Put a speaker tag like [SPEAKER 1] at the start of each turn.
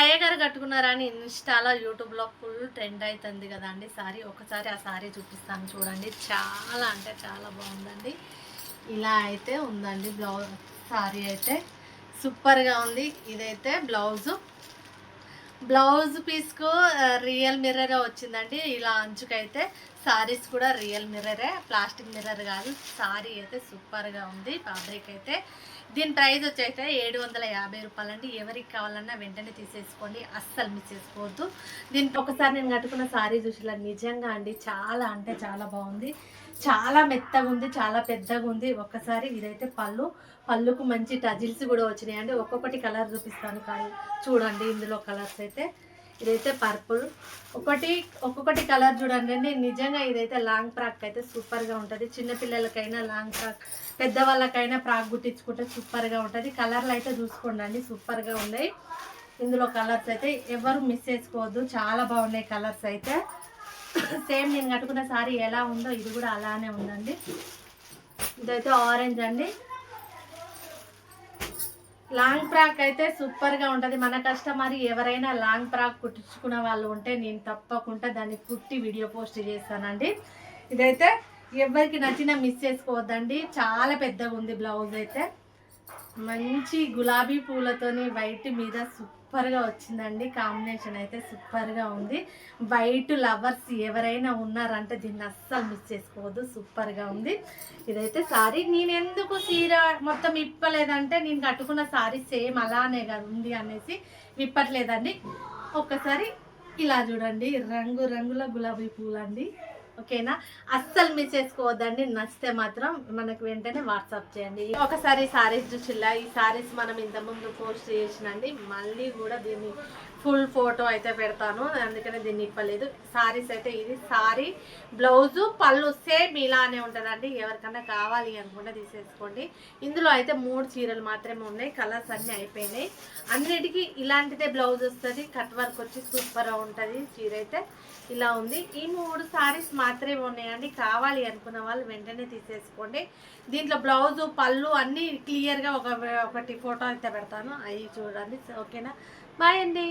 [SPEAKER 1] అయ్యగారు కట్టుకున్నారని ఇన్స్టాలో యూట్యూబ్లో ఫుల్ ట్రెండ్ అవుతుంది కదండి సారీ. ఒకసారి ఆ సారీ చూపిస్తాను చూడండి. చాలా అంటే చాలా బాగుందండి. ఇలా అయితే ఉందండి బ్లౌజ్. సారీ అయితే సూపర్గా ఉంది. ఇదైతే బ్లౌజ్ పీస్కు రియల్ మిర్రర్ వచ్చిందండి. ఇలా అంచుకైతే సారీస్ కూడా రియల్ మిర్రరే, ప్లాస్టిక్ మిర్రర్ కాదు. సారీ అయితే సూపర్గా ఉంది. ఫ్యాబ్రిక్ అయితే దీని ప్రైస్ వచ్చైతే 750 రూపాయలండి. ఎవరికి కావాలన్నా వెంటనే తీసేసుకోండి, అస్సలు మిస్ చేసుకోవద్దు. దీనికి ఒకసారి నేను కట్టుకున్న సారీ చూసిలా నిజంగా అండి చాలా అంటే చాలా బాగుంది. చాలా మెత్తగా ఉంది, చాలా పెద్దగా ఉంది. ఒక్కసారి ఇదైతే పళ్ళుకు మంచి టజిల్స్ కూడా వచ్చినాయండి. ఒక్కొక్కటి కలర్ చూపిస్తాను కానీ చూడండి. ఇందులో కలర్స్ అయితే ఇదైతే పర్పుల్, ఒక్కొక్కటి కలర్ చూడండి అండి. నిజంగా ఇదైతే లాంగ్ ఫ్రాక్ అయితే సూపర్గా ఉంటుంది. చిన్నపిల్లలకైనా లాంగ్ ఫ్రాక్, పెద్దవాళ్ళకైనా ఫ్రాక్ కుట్టించుకుంటే సూపర్గా ఉంటుంది. కలర్లు అయితే చూసుకోండి అండి, సూపర్గా ఉన్నాయి. ఇందులో కలర్స్ అయితే ఎవరు మిస్ చేసుకోవద్దు, చాలా బాగున్నాయి కలర్స్ అయితే. సేమ్ నేను కట్టుకున్న సారీ ఎలా ఉందో ఇది కూడా అలానే ఉందండి. ఇదైతే ఆరెంజ్ అండి. లాంగ్ ఫ్రాక్ అయితే సూపర్గా ఉంటుంది. మన కస్టమర్ ఎవరైనా లాంగ్ ఫ్రాక్ కుట్టించుకున్న వాళ్ళు ఉంటే నేను తప్పకుండా దాన్ని కుట్టి వీడియో పోస్ట్ చేస్తానండి. ఇదైతే ఎవరికి నచ్చినా మిస్ చేసుకోవద్దండి. చాలా పెద్దగా ఉంది బ్లౌజ్ అయితే. మంచి గులాబీ పూలతోని వైట్ మీద సూపర్గా వచ్చిందండి. కాంబినేషన్ అయితే సూపర్గా ఉంది. వైట్ లవర్స్ ఎవరైనా ఉన్నారంటే దీన్ని అస్సలు మిస్ చేసుకోవద్దు, సూపర్గా ఉంది. ఇదైతే సారీ. నేను ఎందుకు చీర మొత్తం ఇప్పలేదంటే నేను కట్టుకున్న సారీ సేమ్ అలానే ఉంది అనేసి విప్పట్లేదండి. ఒక్కసారి ఇలా చూడండి, రంగు రంగుల గులాబీ పూలండి. ఓకేనా, అస్సలు మిస్ చేసుకోవద్దండి. నచ్చితే మాత్రం మనకు వెంటనే వాట్సాప్ చేయండి. ఒకసారి సారీస్ చూసిల్లా, ఈ సారీస్ మనం ఇంతకుముందు పోస్ట్ చేసినండి. మళ్ళీ కూడా దీన్ని ఫుల్ ఫోటో అయితే పెడతాను, అందుకనే దీన్ని ఇప్పలేదు. సారీస్ అయితే ఇది సారీ, బ్లౌజు, పళ్ళు సేమ్ ఇలానే ఉంటుందండి. ఎవరికన్నా కావాలి అనుకుంటే తీసేసుకోండి. ఇందులో అయితే 3 చీరలు మాత్రమే ఉన్నాయి. కలర్స్ అన్నీ అయిపోయినాయి. అన్నిటికీ ఇలాంటిదే బ్లౌజ్ వస్తుంది. కట్ వర్క్ వచ్చి సూపర్గా ఉంటుంది. చీర అయితే ఇలా ఉంది. ఈ 3 సారీస్ మాత్రమే ఉన్నాయండి. కావాలి అనుకున్న వాళ్ళు వెంటనే తీసేసుకోండి. దీంట్లో బ్లౌజు, పళ్ళు అన్నీ క్లియర్గా ఒకటి ఫోటో అయితే పెడతాను, అవి చూడండి. ఓకేనా, బాయ్ అండి.